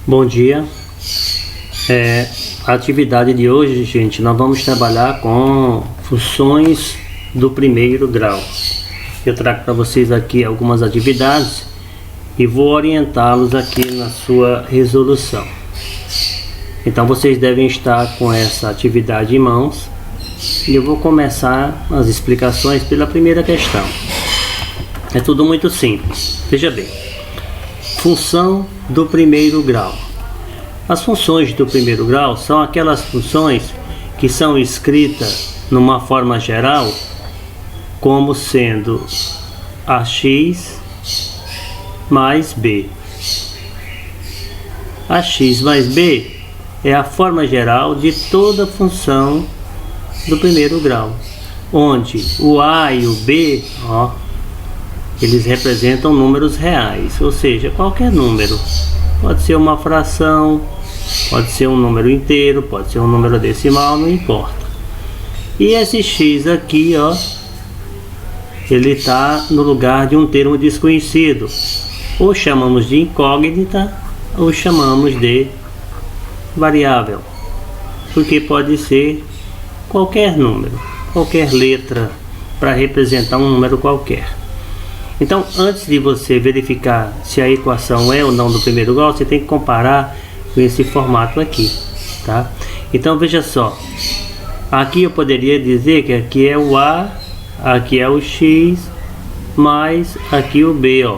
Bom dia. A atividade de hoje, gente, nós vamos trabalhar com funções do primeiro grau. Eu trago para vocês aqui algumas atividades e vou orientá-los aqui na sua resolução. Então vocês devem estar com essa atividade em mãos e eu vou começar as explicações pela primeira questão. É tudo muito simples. Veja bem, função do primeiro grau. As funções do primeiro grau são aquelas funções que são escritas numa forma geral como sendo ax mais b. Ax mais b é a forma geral de toda função do primeiro grau, onde o a e o b, eles representam números reais, ou seja, qualquer número. Pode ser uma fração, pode ser um número inteiro, pode ser um número decimal, não importa. E esse x aqui, ele está no lugar de um termo desconhecido. Ou chamamos de incógnita, ou chamamos de variável. Porque pode ser qualquer número, qualquer letra, para representar um número qualquer. Então, antes de você verificar se a equação é ou não do primeiro grau, você tem que comparar com esse formato aqui, tá? Então, veja só. Aqui eu poderia dizer que aqui é o A, aqui é o X, mais aqui o B,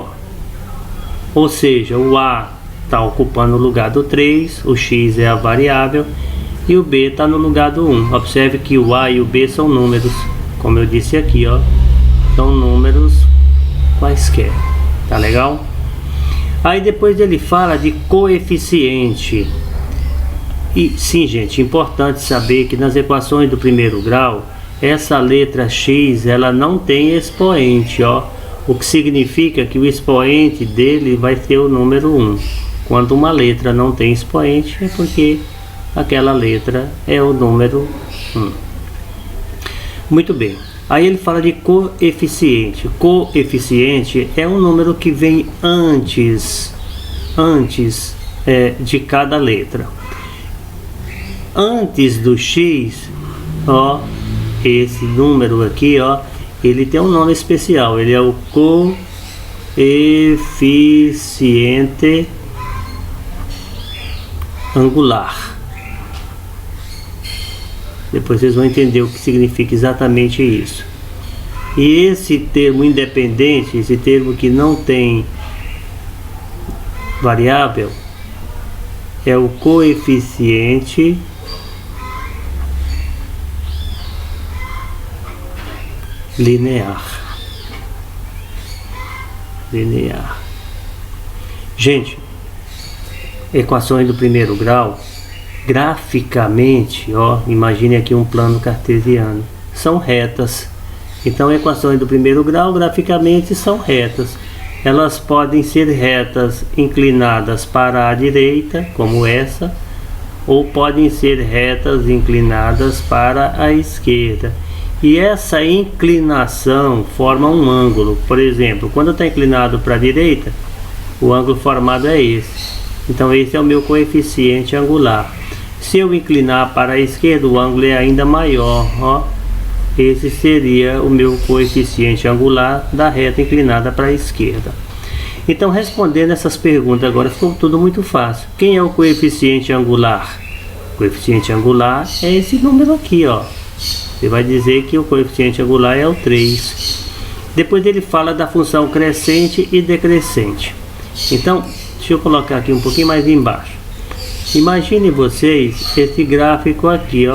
Ou seja, o A está ocupando o lugar do 3, o X é a variável e o B está no lugar do 1. Observe que o A e o B são números, como eu disse aqui, são números quaisquer, tá legal? Aí depois ele fala de coeficiente. E sim, gente, importante saber que nas equações do primeiro grau, essa letra x, ela não tem expoente, o que significa que o expoente dele vai ser o número 1. Quando uma letra não tem expoente, é porque aquela letra é o número 1. Muito bem. Aí ele fala de coeficiente. Coeficiente é um número que vem antes de cada letra. Antes do x, esse número aqui, ele tem um nome especial. Ele é o coeficiente angular. Depois vocês vão entender o que significa exatamente isso. E esse termo independente, esse termo que não tem variável, é o coeficiente linear. Gente, equações do primeiro grau, graficamente, imagine aqui um plano cartesiano, são retas. Então, equações do primeiro grau, graficamente, são retas. Elas podem ser retas inclinadas para a direita, como essa, ou podem ser retas inclinadas para a esquerda. E essa inclinação forma um ângulo. Por exemplo, quando está inclinado para a direita, o ângulo formado é esse. Então, esse é o meu coeficiente angular. Se eu inclinar para a esquerda, o ângulo é ainda maior, Esse seria o meu coeficiente angular da reta inclinada para a esquerda. Então, respondendo essas perguntas agora, ficou tudo muito fácil. Quem é o coeficiente angular? O coeficiente angular é esse número aqui, Você vai dizer que o coeficiente angular é o 3. Depois ele fala da função crescente e decrescente. Então, deixa eu colocar aqui um pouquinho mais embaixo. Imagine vocês esse gráfico aqui,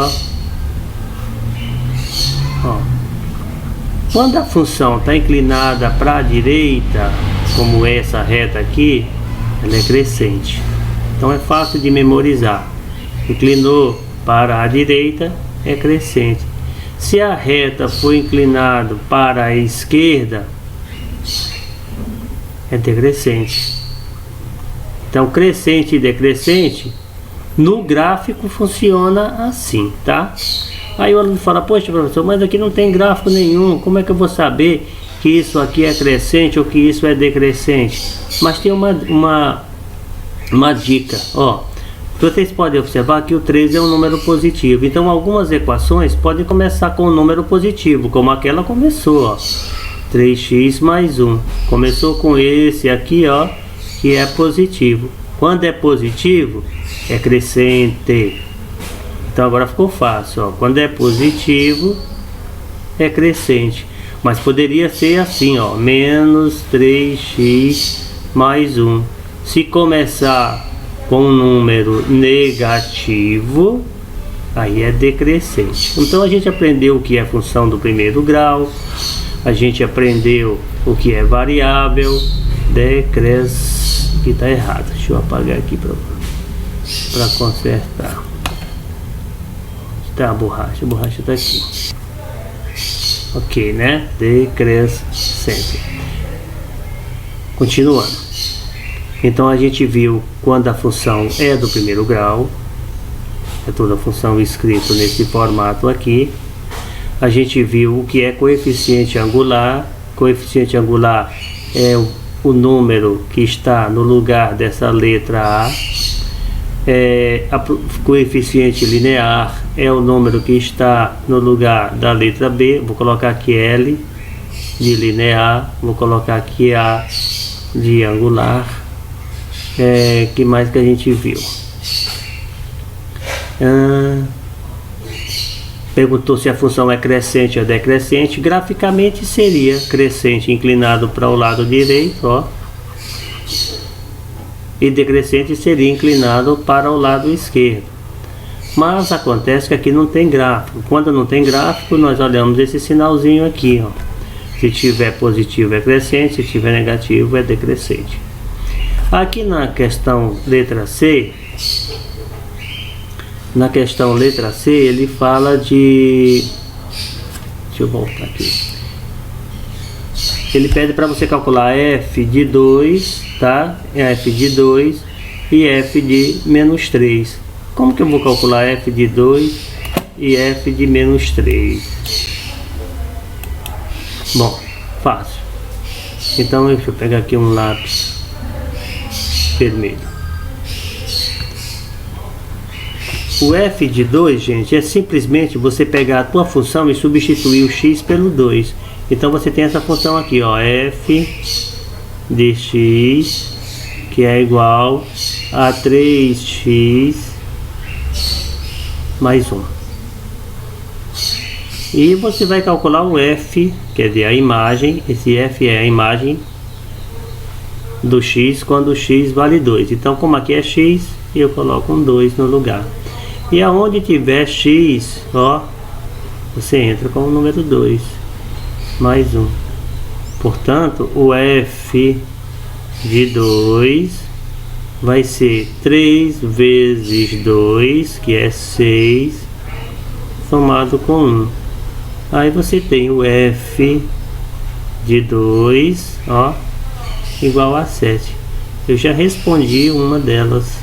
Quando a função está inclinada para a direita, como essa reta aqui, ela é crescente. Então é fácil de memorizar. Inclinou para a direita, é crescente. Se a reta for inclinada para a esquerda, é decrescente. Então, crescente e decrescente, no gráfico funciona assim, tá? Aí o aluno fala, poxa professor, mas aqui não tem gráfico nenhum, como é que eu vou saber que isso aqui é crescente ou que isso é decrescente? Mas tem uma uma dica, ó. Vocês podem observar que o 3 é um número positivo. Então algumas equações podem começar com um número positivo, como aquela começou, ó. 3x mais 1. Começou com esse aqui, ó, que é positivo. Quando é positivo, é crescente. Então agora ficou fácil, ó. Quando é positivo, é crescente. Mas poderia ser assim, ó, menos 3x mais 1. Se começar com um número negativo, aí é decrescente. Então a gente aprendeu o que é função do primeiro grau, a gente aprendeu o que é variável, decresce, que está errado. Deixa eu apagar aqui para consertar. Tá, a borracha está aqui. Ok, né? Decrescente. Continuando. Então a gente viu quando a função é do primeiro grau, é toda a função escrita nesse formato aqui. A gente viu o que é coeficiente angular. Coeficiente angular é o número que está no lugar dessa letra A. Coeficiente linear é o número que está no lugar da letra B. Vou colocar aqui L de linear, vou colocar aqui A de angular. Que mais que a gente viu? Perguntou se a função é crescente ou decrescente. Graficamente seria crescente inclinado para o lado direito, ó, e decrescente seria inclinado para o lado esquerdo. Mas acontece que aqui não tem gráfico. Quando não tem gráfico, nós olhamos esse sinalzinho aqui, ó. Se tiver positivo é crescente, se tiver negativo é decrescente. Aqui na questão letra C, ele fala de... Deixa eu voltar aqui. Ele pede para você calcular f de 2, tá? F de 2 e f de menos 3. Como que eu vou calcular f de 2 e f de menos 3? Bom, fácil. Então deixa eu pegar aqui um lápis vermelho. O f de 2, gente, é simplesmente você pegar a tua função e substituir o x pelo 2. Então você tem essa função aqui, ó, f de x, que é igual a 3x mais 1. E você vai calcular o f, quer dizer, a imagem. Esse f é a imagem do x quando o x vale 2. Então, como aqui é x, eu coloco um 2 no lugar. E aonde tiver x, ó, você entra com o número 2 mais 1. Portanto, o f de 2 vai ser 3 vezes 2, que é 6, somado com 1. Aí você tem o f de 2, ó, igual a 7. Eu já respondi uma delas,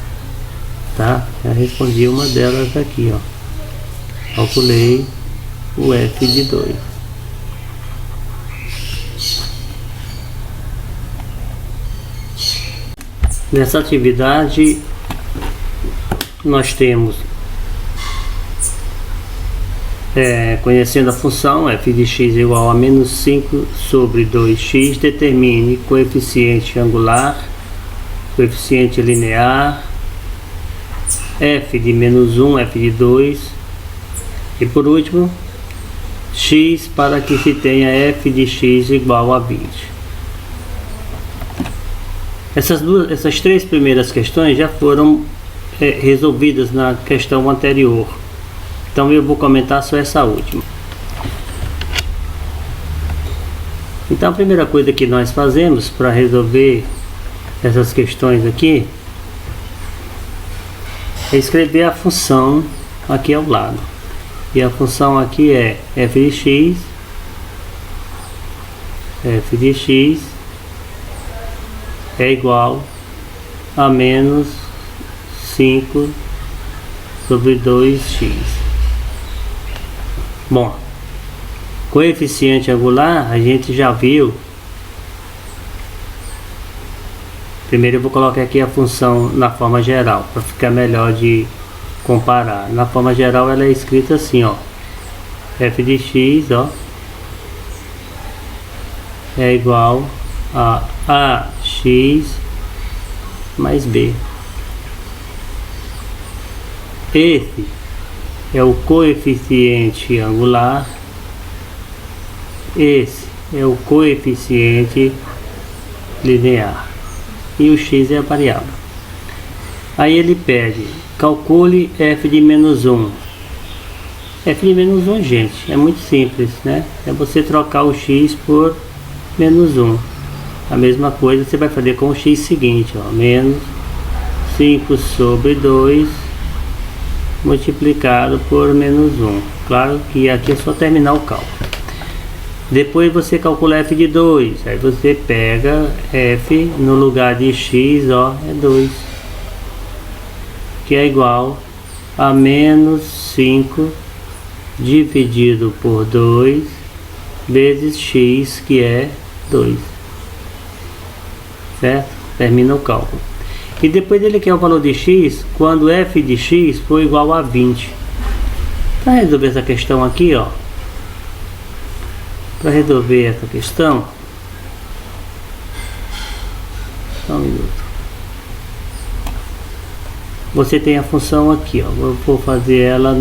tá? Já respondi uma delas aqui, ó. Calculei o f de 2. Nessa atividade nós temos conhecendo a função f de x igual a menos 5 sobre 2x, determine coeficiente angular, coeficiente linear, f de menos 1, f de 2 e por último x para que se tenha f de x igual a 20. Essas três primeiras questões já foram resolvidas na questão anterior. Então eu vou comentar só essa última. Então a primeira coisa que nós fazemos para resolver essas questões aqui é escrever a função aqui ao lado. E a função aqui é f de x é igual a menos 5 sobre 2x. Bom, coeficiente angular a gente já viu Primeiro eu vou colocar aqui a função na forma geral, para ficar melhor de comparar. Na forma geral ela é escrita assim, ó. F de x, ó, é igual a ax mais b. Esse é o coeficiente angular, esse é o coeficiente linear e o x é a variável. Aí ele pede, calcule f de menos 1. F de menos 1, gente, é muito simples, né? É você trocar o x por menos 1. A mesma coisa você vai fazer com o x seguinte, ó, menos 5 sobre 2 multiplicado por menos 1. Claro que aqui é só terminar o cálculo. Depois você calcula f de 2, aí você pega f no lugar de x, ó, é 2, que é igual a menos 5 dividido por 2 vezes x, que é 2, certo? Termina o cálculo. E depois ele quer o valor de x quando f de x for igual a 20. Para resolver essa questão aqui, ó, para resolver essa questão, só um minuto. Você tem a função aqui, ó. Eu vou fazer ela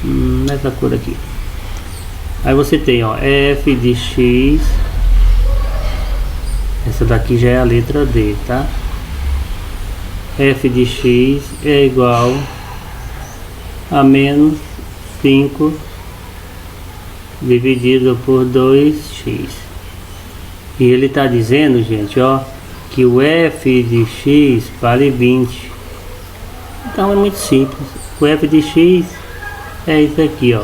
nessa cor aqui. Aí você tem, ó, f de x. Essa daqui já é a letra D, tá? F de x é igual a menos 5 dividido por 2x. E ele está dizendo, gente, ó, que o f de x vale 20. Então é muito simples. O f de x é isso aqui, ó.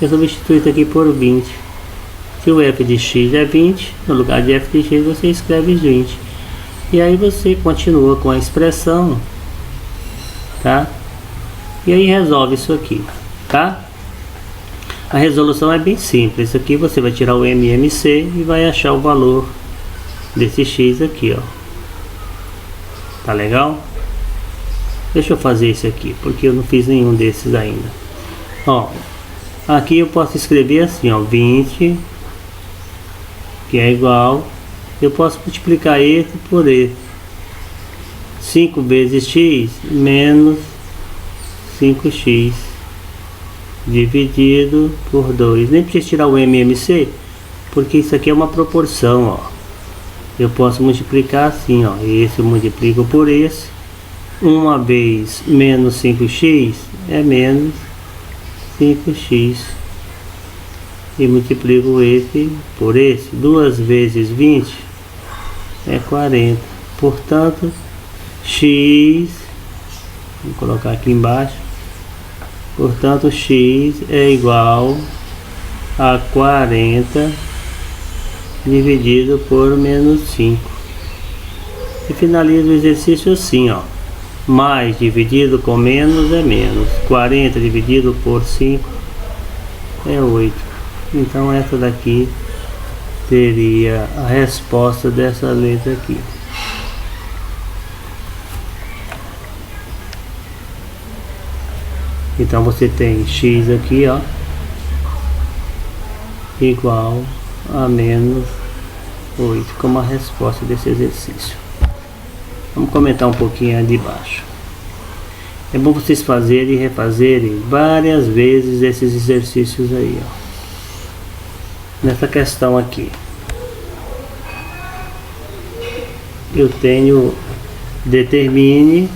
Eu substituo isso aqui por 20. Se o f de x é 20, no lugar de f de x você escreve 20. E aí você continua com a expressão, tá? E aí resolve isso aqui, tá? A resolução é bem simples. Isso aqui você vai tirar o MMC e vai achar o valor desse x aqui, ó. Tá legal? Deixa eu fazer esse aqui, porque eu não fiz nenhum desses ainda. Ó, aqui eu posso escrever assim, ó, 20, que é igual, eu posso multiplicar esse por esse. 5 vezes x menos 5x dividido por 2. Nem precisa tirar o MMC, porque isso aqui é uma proporção, ó. Eu posso multiplicar assim, ó. Esse eu multiplico por esse. Uma vez menos 5x é menos 5x. E multiplico esse por esse. 2 vezes 20 é 40. Portanto, x, vou colocar aqui embaixo. Portanto, x é igual a 40 dividido por menos 5. E finalizo o exercício assim, ó. Mais dividido com menos é menos. 40 dividido por 5 é 8. Então essa daqui seria a resposta dessa letra aqui. Então você tem x aqui, ó, igual a menos 8 como a resposta desse exercício. Vamos comentar um pouquinho ali de baixo. É bom vocês fazerem e refazerem várias vezes esses exercícios aí, ó. Nessa questão aqui, eu tenho determine.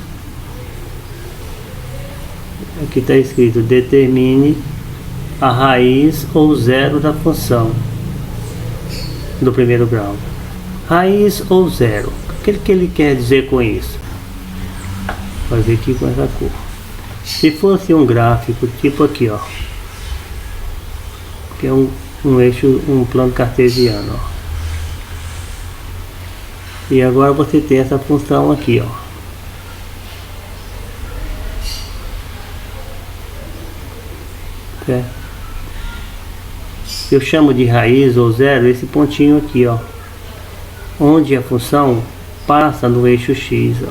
Aqui está escrito determine a raiz ou zero da função do primeiro grau. Raiz ou zero. O que ele quer dizer com isso? Vou fazer aqui com essa cor. Se fosse um gráfico tipo aqui, ó, que é um eixo, um plano cartesiano, ó. E agora você tem essa função aqui, ó. Eu chamo de raiz ou zero esse pontinho aqui, ó. onde a função passa no eixo x, ó.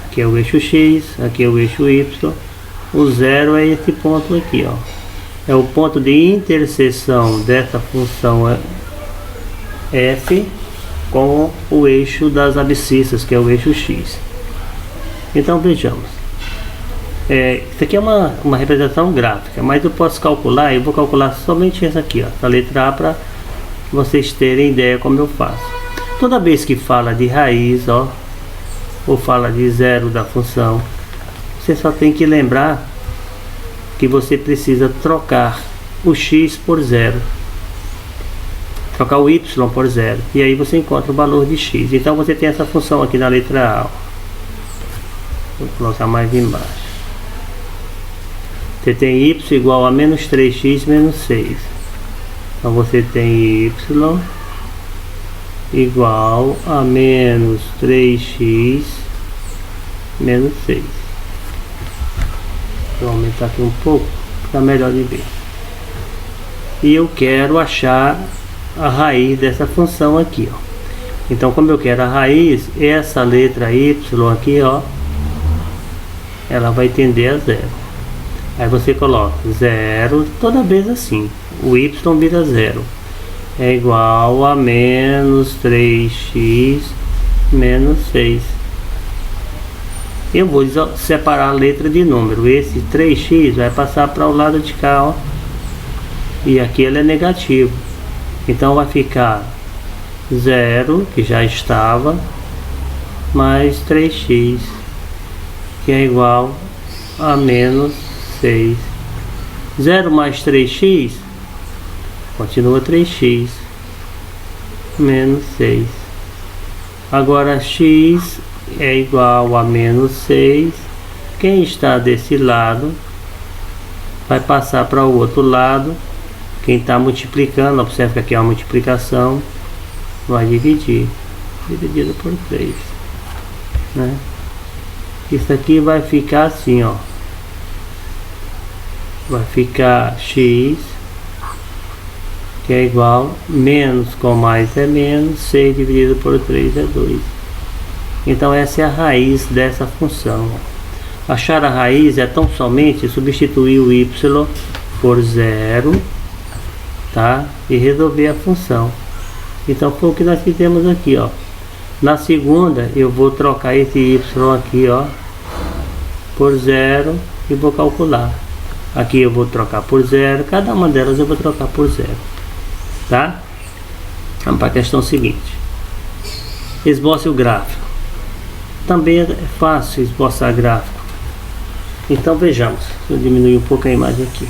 Aqui é o eixo x, aqui é o eixo y. O zero é esse ponto aqui, ó. É o ponto de interseção dessa função f com o eixo das abscissas, que é o eixo x. Então vejamos. Isso aqui é uma representação gráfica, mas eu posso calcular, eu vou calcular somente essa aqui, ó, essa letra A, para vocês terem ideia como eu faço. Toda vez que fala de raiz, ó, ou fala de zero da função, você só tem que lembrar que você precisa trocar o x por zero, trocar o y por zero, e aí você encontra o valor de x. Então você tem essa função aqui na letra A, ó. Vou colocar mais embaixo. Você tem y igual a menos 3x menos 6. Então você tem y igual a menos 3x menos 6. Vou aumentar aqui um pouco para melhor de ver. E eu quero achar a raiz dessa função aqui, ó. Então, como eu quero a raiz, essa letra y aqui, ó, ela vai tender a zero. Aí você coloca zero toda vez assim. O y vira zero. É igual a menos 3x menos 6. Eu vou separar a letra de número. Esse 3x vai passar para o lado de cá, ó. E aqui ele é negativo. Então vai ficar 0, que já estava, mais 3x, que é igual a menos 6. 0 mais 3x continua 3x menos 6. Agora x é igual a menos 6. Quem está desse lado vai passar para o outro lado. Quem está multiplicando, observe que aqui é uma multiplicação, vai dividir, dividido por 3, né? Isso aqui vai ficar assim, ó. Vai ficar x, que é igual, menos com mais é menos, 6 dividido por 3 é 2. Então essa é a raiz dessa função. Achar a raiz é tão somente substituir o y por 0, tá? E resolver a função. Então foi o que nós fizemos aqui, ó. Na segunda eu vou trocar esse y aqui, ó, por 0 e vou calcular. Aqui eu vou trocar por 0, cada uma delas eu vou trocar por 0, tá? Vamos para a questão seguinte. Esboce o gráfico. Também é fácil esboçar gráfico. Então vejamos. Deixa eu diminuir um pouco a imagem aqui.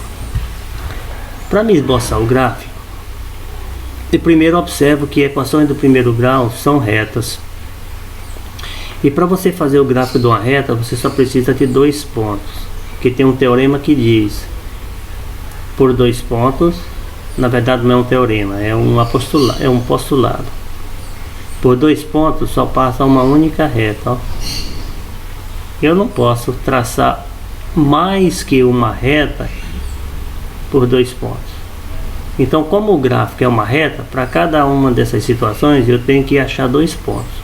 Para me esboçar o gráfico, eu primeiro observo que equações do primeiro grau são retas. E para você fazer o gráfico de uma reta, você só precisa de 2 pontos. Que tem um teorema que diz, por 2 pontos, na verdade não é um teorema, é um postulado. Por 2 pontos só passa uma única reta, ó. Eu não posso traçar mais que uma reta por 2 pontos. Então, como o gráfico é uma reta, para cada uma dessas situações eu tenho que achar 2 pontos.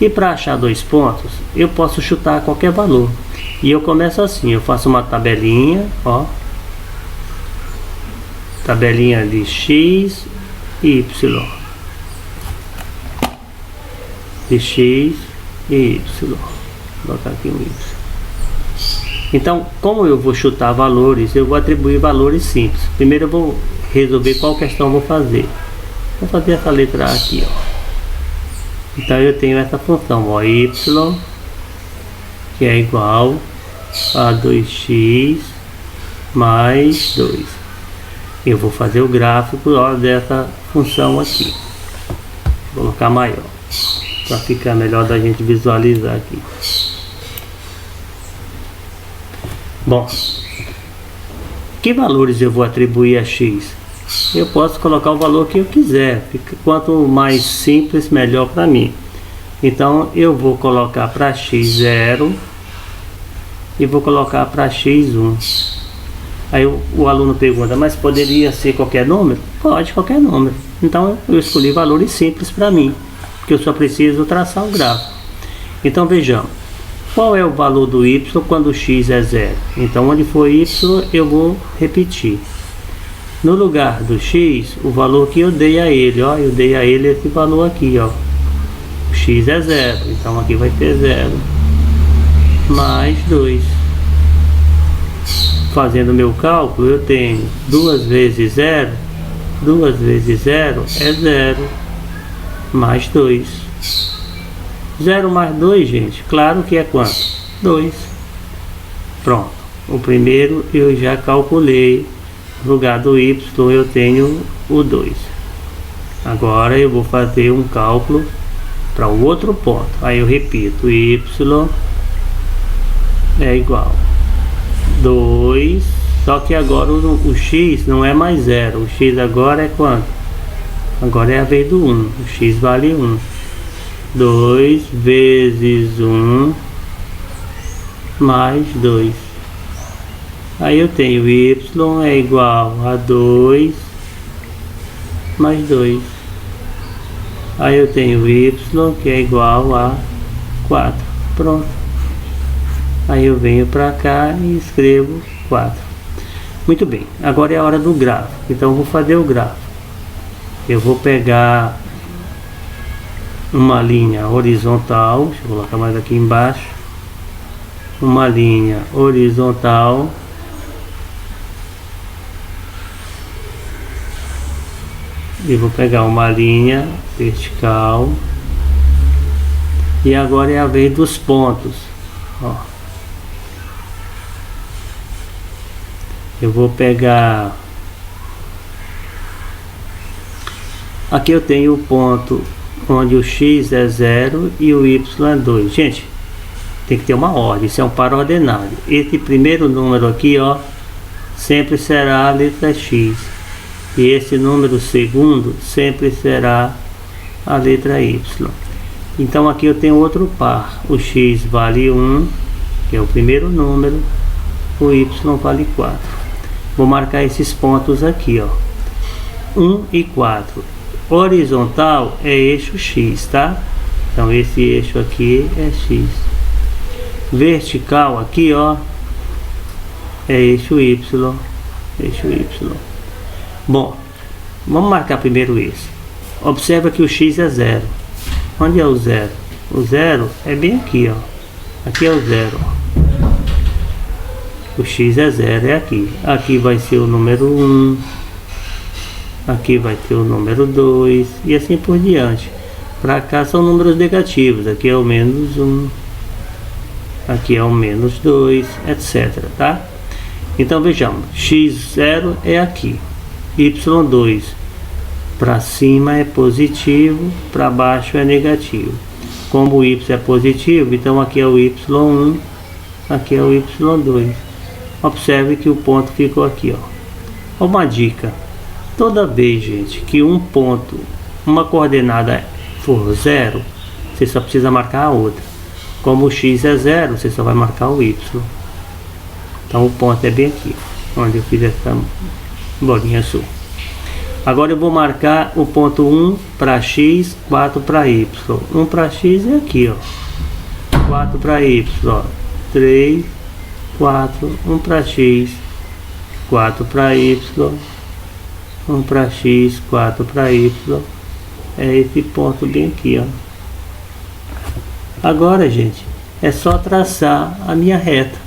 E para achar 2 pontos, eu posso chutar qualquer valor. E eu começo assim, eu faço uma tabelinha, ó. Tabelinha de x e y. De x e y. Vou botar aqui um y. Então, como eu vou chutar valores, eu vou atribuir valores simples. Primeiro eu vou resolver qual questão eu vou fazer. Vou fazer essa letra A aqui, ó. Então eu tenho essa função, ó, y, que é igual a 2x mais 2. Eu vou fazer o gráfico, ó, dessa função aqui. Vou colocar maior, para ficar melhor da gente visualizar aqui. Bom, que valores eu vou atribuir a x? Eu posso colocar o valor que eu quiser. Quanto mais simples, melhor para mim. Então eu vou colocar para x 0 e vou colocar para x 1. Aí o aluno pergunta, mas poderia ser qualquer número? Pode, qualquer número. Então eu escolhi valores simples para mim. que eu só preciso traçar o gráfico. Então vejamos, qual é o valor do y quando x é 0? Então onde for y eu vou repetir. No lugar do x, o valor que eu dei a ele, ó, eu dei a ele esse valor aqui, ó. O x é 0, então aqui vai ter 0 mais 2. Fazendo meu cálculo, eu tenho 2 vezes 0, 2 vezes 0 é 0, mais 2. 0 mais 2, gente, claro que é quanto? 2. Pronto, o primeiro eu já calculei. No lugar do y eu tenho o 2. Agora eu vou fazer um cálculo para o outro ponto. Aí eu repito, y é igual 2, só que agora o x não é mais 0. O x agora é quanto? Agora é a vez do 1. O x vale 1. 2 vezes 1 mais 2. Aí eu tenho y é igual a 2 mais 2. Aí eu tenho y que é igual a 4. Pronto. Aí eu venho para cá e escrevo 4. Muito bem, agora é a hora do gráfico. Então eu vou fazer o gráfico. Eu vou pegar uma linha horizontal, deixa eu colocar mais aqui embaixo. Uma linha horizontal. E vou pegar uma linha vertical. E agora é a vez dos pontos. Ó. Eu vou pegar. Aqui eu tenho o ponto onde o x é 0 e o y é 2. Gente, tem que ter uma ordem. Isso é um par ordenado. Esse primeiro número aqui, ó, sempre será a letra x. E esse número segundo sempre será a letra y. Então aqui eu tenho outro par. O x vale 1, que é o primeiro número. O y vale 4. Vou marcar esses pontos aqui, ó. 1 e 4. Horizontal é eixo x, tá? Então esse eixo aqui é x. Vertical aqui, ó, é eixo y. Eixo y. Bom, vamos marcar primeiro esse. Observa que o x é 0. Onde é o 0? O 0 é bem aqui, ó. Aqui é o 0. O x é 0, é aqui. Aqui vai ser o número 1. Aqui vai ter o número 2. E assim por diante. Para cá são números negativos. Aqui é o menos 1. Aqui é o menos 2, etc. Tá? Então vejamos. x0 é aqui. y2 para cima é positivo, para baixo é negativo. Como o y é positivo, então aqui é o y1, aqui é o y2. Observe que o ponto ficou aqui, ó. Uma dica: toda vez, gente, que um ponto, uma coordenada for 0, você só precisa marcar a outra. Como o x é 0, você só vai marcar o y. Então o ponto é bem aqui, onde eu fiz essa bolinha azul. Agora eu vou marcar o ponto 1 para x, 4 para y. 1 para x é aqui, ó. 4 para y, ó. 3, 4, 1 para x, 4 para y, 1 para x, 4 para y. É esse ponto bem aqui, ó. Agora, gente, é só traçar a minha reta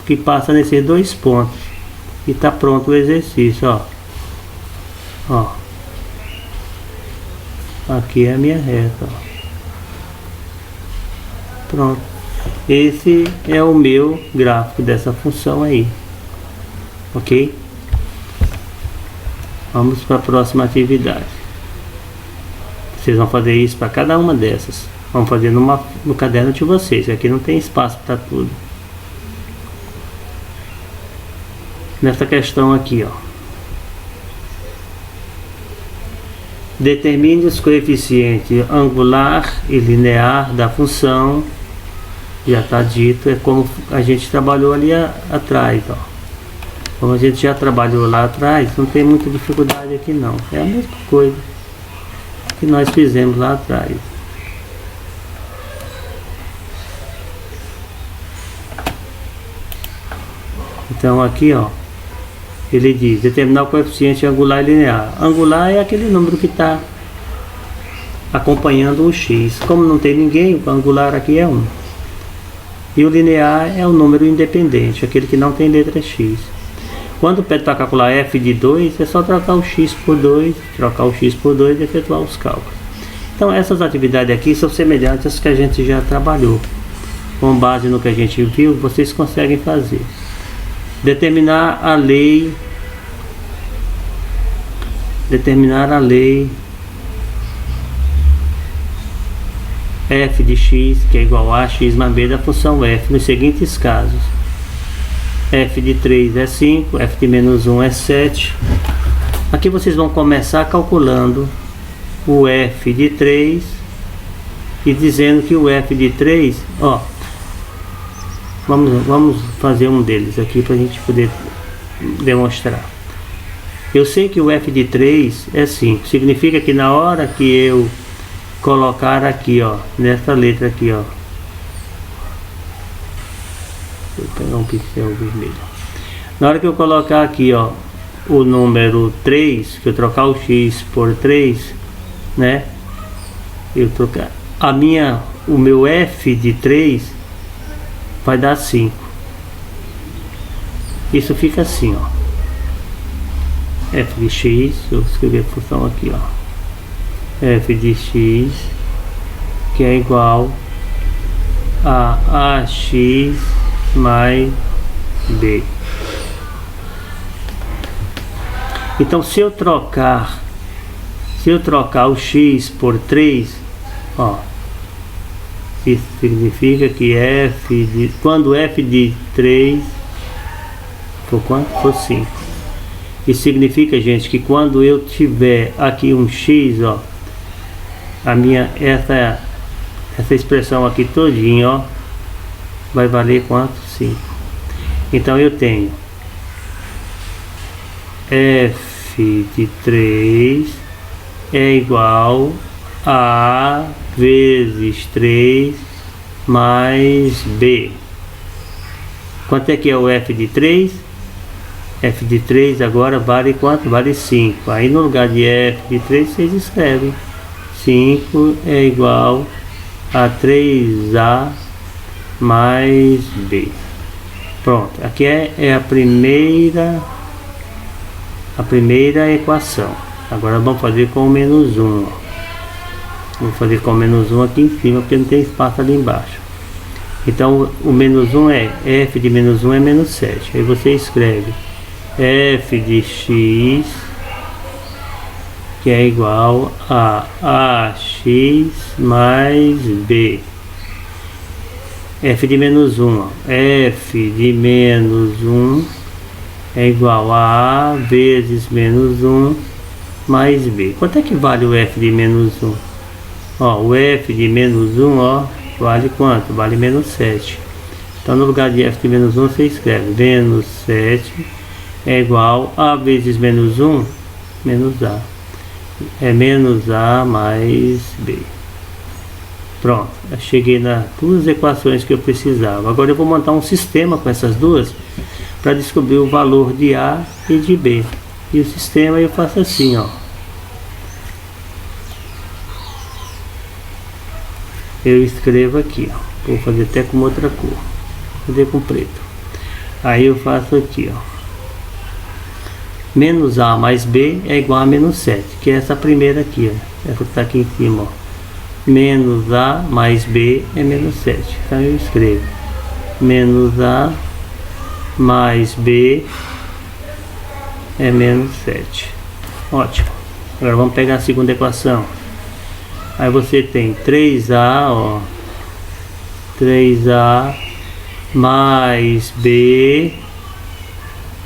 que passa nesses dois pontos. E tá pronto o exercício, ó. Ó. Aqui é a minha reta, ó. Pronto. Esse é o meu gráfico dessa função aí. Ok? Vamos para a próxima atividade. Vocês vão fazer isso para cada uma dessas. Vamos fazer no caderno de vocês. Aqui não tem espaço para tudo. Nessa questão aqui, ó. Determine os coeficientes angular e linear da função. Já está dito, é como a gente trabalhou ali atrás, ó. Como a gente já trabalhou lá atrás, não tem muita dificuldade aqui não. É a mesma coisa que nós fizemos lá atrás. Então aqui, ó, ele diz determinar o coeficiente angular e linear. Angular é aquele número que está acompanhando o x. Como não tem ninguém, o angular aqui é 1. E o linear é o número independente, aquele que não tem letra x. Quando pede para calcular f de 2, é só trocar o x por 2, e efetuar os cálculos. Então essas atividades aqui são semelhantes às que a gente já trabalhou. Com base no que a gente viu, vocês conseguem fazer. Determinar a lei f de x, que é igual a x mais b da função f, nos seguintes casos. F de 3 é 5, f de menos 1 é 7. Aqui vocês vão começar calculando o f de 3 e dizendo que o f de 3, ó, vamos fazer um deles aqui para a gente poder demonstrar. Eu sei que o f de 3 é 5, significa que na hora que eu colocar aqui, ó, nessa letra aqui, ó, vou pegar um pincel vermelho. Na hora que eu colocar aqui, ó, o número 3, que eu trocar o x por 3, né, eu trocar o meu f de 3 vai dar 5. Isso fica assim, ó, f de x, eu vou escrever a função aqui, ó, f de x, que é igual a ax mais b. Então se eu trocar o x por 3, ó, isso significa que quando f de 3 for quanto? For 5. Isso significa, gente, que quando eu tiver aqui um x, ó, essa expressão aqui todinha, ó, vai valer quanto? 5. Então eu tenho f de 3 é igual a vezes 3 mais b. Quanto é que é o f de 3? F de 3 agora vale quanto? Vale 5. Aí no lugar de f de 3 vocês escrevem 5 é igual a 3a mais b. Pronto, aqui é a primeira equação. Agora vamos fazer com o menos 1. Vou fazer com o menos 1 aqui em cima, porque não tem espaço ali embaixo. Então o menos 1 é f de menos 1 é menos 7. Aí você escreve f de x, que é igual a ax mais b. F de menos 1, ó. F de menos 1 é igual a vezes menos 1 mais b. Quanto é que vale o f de menos 1? Ó, o f de menos 1, ó, vale quanto? Vale menos 7. Então no lugar de f de menos 1 você escreve menos 7 é igual a vezes menos 1, menos a. É menos a mais b. Pronto, eu cheguei nas duas equações que eu precisava. Agora eu vou montar um sistema com essas duas para descobrir o valor de a e de b. E o sistema eu faço assim, ó. Eu escrevo aqui, ó. Vou fazer até com outra cor. Vou fazer com preto. Aí eu faço aqui, ó. Menos a mais b é igual a menos 7, que é essa primeira aqui, ó. Essa que está aqui em cima, ó. Menos a mais b é menos 7. Então eu escrevo menos a mais b é menos 7. Ótimo. Agora vamos pegar a segunda equação. Aí você tem 3a, ó, 3a mais b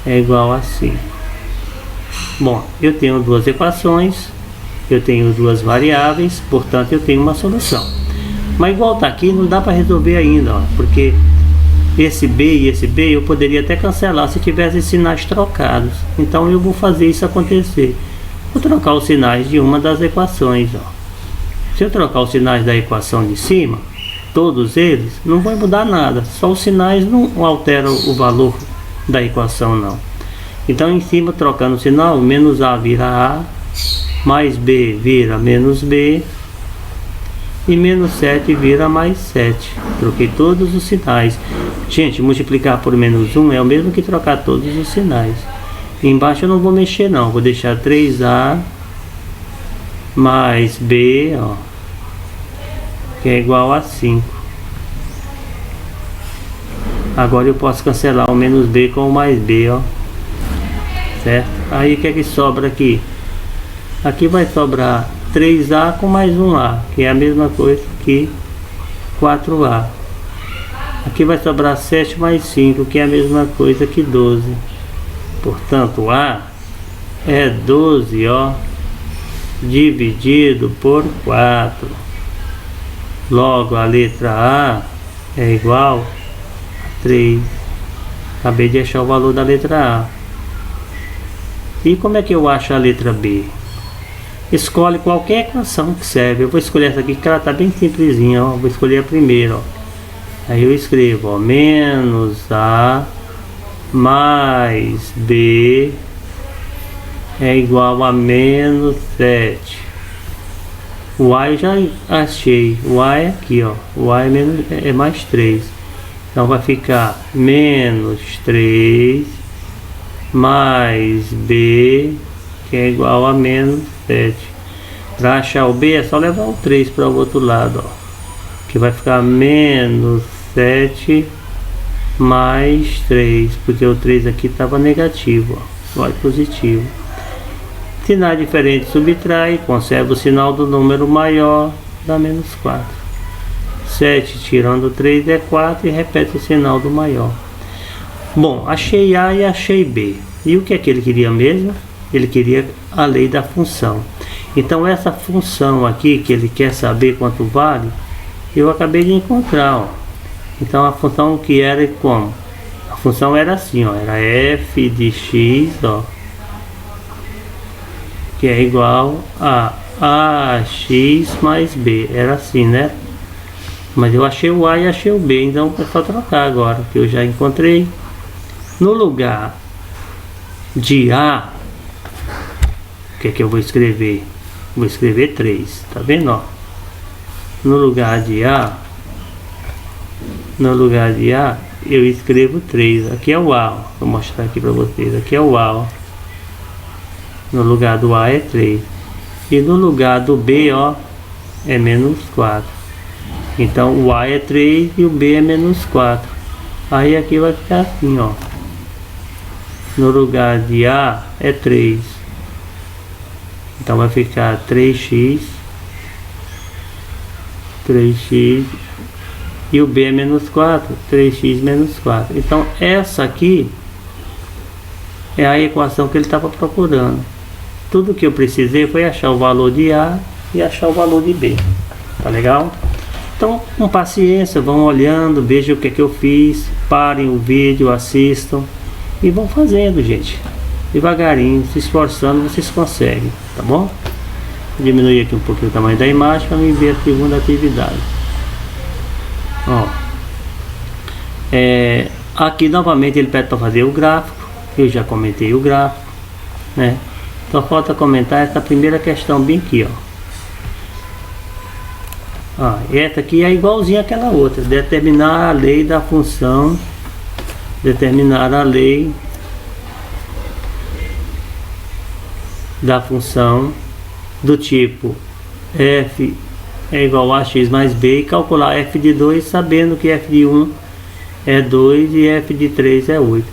é igual a 5. Bom, eu tenho duas equações, eu tenho duas variáveis, portanto eu tenho uma solução. Mas igual está aqui, não dá para resolver ainda, ó, porque esse b e esse b eu poderia até cancelar se tivesse sinais trocados. Então eu vou fazer isso acontecer. Vou trocar os sinais de uma das equações, ó. Se eu trocar os sinais da equação de cima, todos eles, não vai mudar nada. Só os sinais não alteram o valor da equação não. Então em cima, trocando o sinal, menos A vira A, mais B vira menos B, e menos 7 vira mais 7. Troquei todos os sinais. Gente, multiplicar por menos 1 é o mesmo que trocar todos os sinais. Embaixo eu não vou mexer não, vou deixar 3A mais B, ó, que é igual a 5. Agora eu posso cancelar o menos B com o mais B, ó. Certo? Aí o que é que sobra aqui? Aqui vai sobrar 3A com mais 1A, que é a mesma coisa que 4A. Aqui vai sobrar 7 mais 5, que é a mesma coisa que 12. Portanto, A é 12, ó, dividido por 4. Logo, a letra A é igual a 3. Acabei de achar o valor da letra A. E como é que eu acho a letra B? Escolhe qualquer equação que serve. Eu vou escolher essa aqui, que ela tá bem simplesinha, ó. Vou escolher a primeira, ó. Aí eu escrevo, ó, menos A mais B é igual a menos 7. O A eu já achei. O A é aqui, ó. O A é mais 3. Então vai ficar menos 3 mais B, que é igual a menos 7. Para achar o B é só levar o 3 para o outro lado, ó, que vai ficar menos 7 mais 3, porque o 3 aqui estava negativo, ó, agora é positivo. Sinais diferentes subtrai, conserva o sinal do número maior, dá menos 4. 7 tirando 3 é 4 e repete o sinal do maior. Bom, achei A e achei B. E o que é que ele queria mesmo? Ele queria a lei da função. Então essa função aqui, que ele quer saber quanto vale, eu acabei de encontrar, ó. Então a função que era como? A função era assim, ó, era f de x, ó, que é igual a ax mais b. Era assim, né? Mas eu achei o A e achei o B, então é só trocar agora, que eu já encontrei. No lugar de A, o que é que eu vou escrever? Vou escrever 3, tá vendo, ó? No lugar de A, eu escrevo 3. Aqui é o A, ó. Vou mostrar aqui pra vocês. Aqui é o A, ó. No lugar do A é 3. E no lugar do B, ó, é menos 4. Então o A é 3 e o B é menos 4. Aí aqui vai ficar assim, ó. No lugar de A é 3. Então vai ficar 3x. E o B é menos 4. 3x menos 4. Então essa aqui é a equação que ele estava procurando. Tudo que eu precisei foi achar o valor de A e achar o valor de B. Tá legal? Então, com paciência, vão olhando, vejam o que é que eu fiz, parem o vídeo, assistam e vão fazendo, gente. Devagarinho, se esforçando, vocês conseguem, tá bom? Vou diminuir aqui um pouquinho o tamanho da imagem para me ver a segunda atividade. Ó, aqui novamente ele pede para fazer o gráfico. Eu já comentei o gráfico, né? Só falta comentar essa primeira questão bem aqui, ó. Essa aqui é igualzinha àquela outra. Determinar a lei da função. Determinar a lei da função do tipo f é igual a x mais b e calcular f de 2 sabendo que f de 1 é 2 e f de 3 é 8.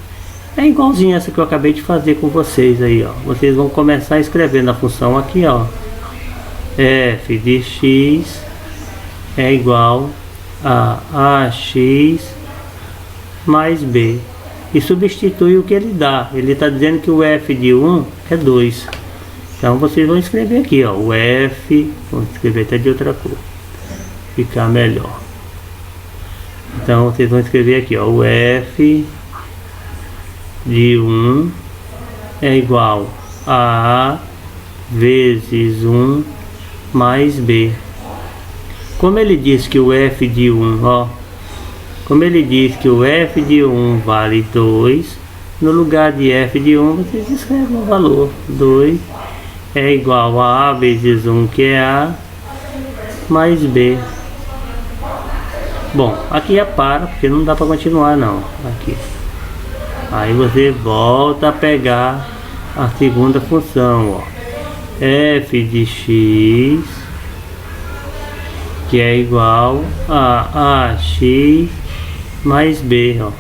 É igualzinho essa que eu acabei de fazer com vocês aí, ó. Vocês vão começar escrevendo a função aqui, ó. F de x é igual a ax mais b. E substitui o que ele dá. Ele está dizendo que o f de 1 é 2. Então vocês vão escrever aqui, ó. O f, vou escrever até de outra cor, ficar melhor. Então vocês vão escrever aqui, ó. O f de 1 é igual a vezes 1 mais b. Como ele diz que o f de 1, ó, como ele diz que o f de 1 vale 2, no lugar de f de 1, vocês escrevem o valor. 2 é igual a vezes 1, que é a, mais b. Bom, aqui é para, porque não dá para continuar não. Aqui. Aí você volta a pegar a segunda função, ó. F de x, que é igual a ax mais b, ó.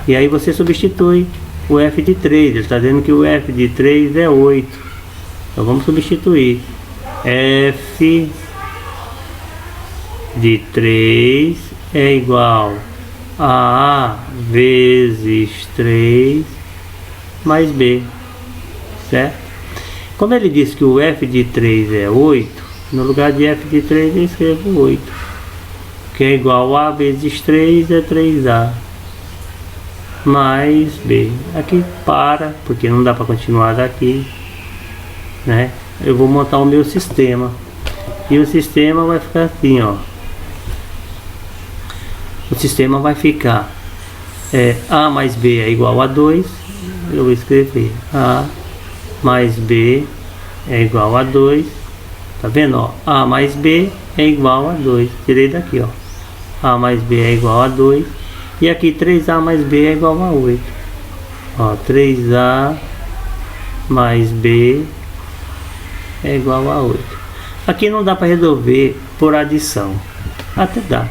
E aí você substitui o f de 3. Ele está dizendo que o f de 3 é 8. Então vamos substituir. F de 3 é igual a vezes 3 mais b, certo? Como ele disse que o f de 3 é 8, no lugar de f de 3 eu escrevo 8, que é igual a vezes 3 é 3a mais b. Aqui para, porque não dá para continuar daqui, né? Eu vou montar o meu sistema, e o sistema vai ficar assim, ó. O sistema vai ficar a mais b é igual a 2. Eu vou escrever a mais b é igual a 2. Tá vendo, ó? A mais b é igual a 2. Tirei daqui, ó. A mais b é igual a 2. E aqui 3a mais b é igual a 8. Ó, 3a mais b é igual a 8. Aqui não dá para resolver por adição. Até dá.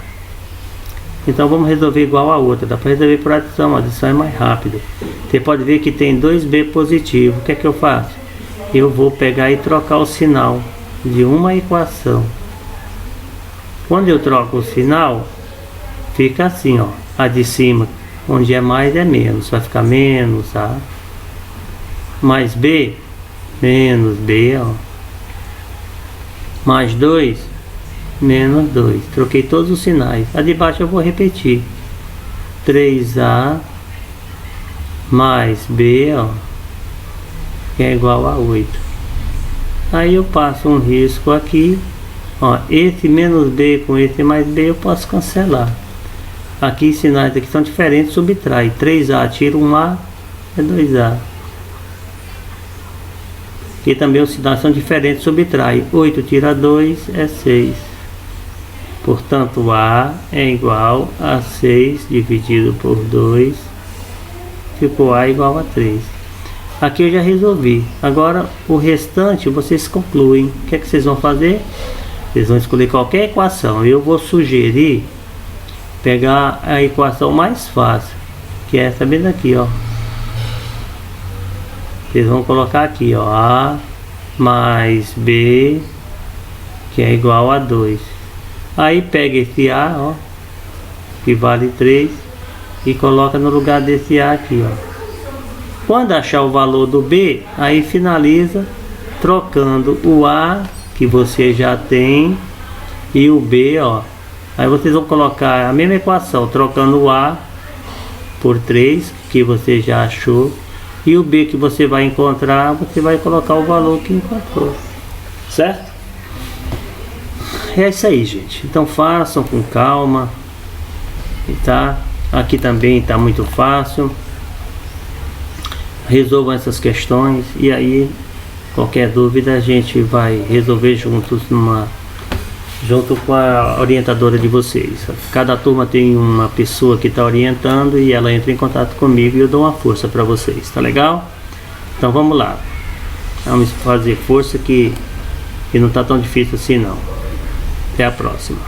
Então vamos resolver igual a outra. Dá para resolver por adição. A adição é mais rápido. Você pode ver que tem 2b positivo. O que é que eu faço? Eu vou pegar e trocar o sinal de uma equação. Quando eu troco o sinal, fica assim, ó. A de cima, onde é mais, é menos. Vai ficar menos, tá? Mais b, menos b, ó. Mais 2, menos 2. Troquei todos os sinais. A de baixo eu vou repetir. 3a mais b, ó, que é igual a 8. Aí eu passo um risco aqui, ó. Esse menos b com esse mais b eu posso cancelar. Aqui sinais aqui são diferentes, subtrai. 3a tira um a, é 2a. Aqui também os sinais são diferentes, subtrai. 8 tira 2 é 6. Portanto, a é igual a 6 dividido por 2. Ficou a igual a 3. Aqui eu já resolvi. Agora o restante vocês concluem. O que é que vocês vão fazer? Vocês vão escolher qualquer equação. Eu vou sugerir pegar a equação mais fácil, que é essa mesmo aqui, ó. Vocês vão colocar aqui, ó, a mais b, que é igual a 2. Aí pega esse a, ó, que vale 3, e coloca no lugar desse a aqui, ó. Quando achar o valor do b, aí finaliza trocando o a, que você já tem, e o b, ó. Aí vocês vão colocar a mesma equação, trocando o a por 3, que você já achou, e o b que você vai encontrar, você vai colocar o valor que encontrou, certo? É isso aí, gente. Então façam com calma, tá? Aqui também está muito fácil. Resolvam essas questões, e aí qualquer dúvida a gente vai resolver juntos junto com a orientadora de vocês. Cada turma tem uma pessoa que está orientando, e ela entra em contato comigo e eu dou uma força para vocês, tá legal? Então vamos lá, vamos fazer força, que não está tão difícil assim não. Até a próxima.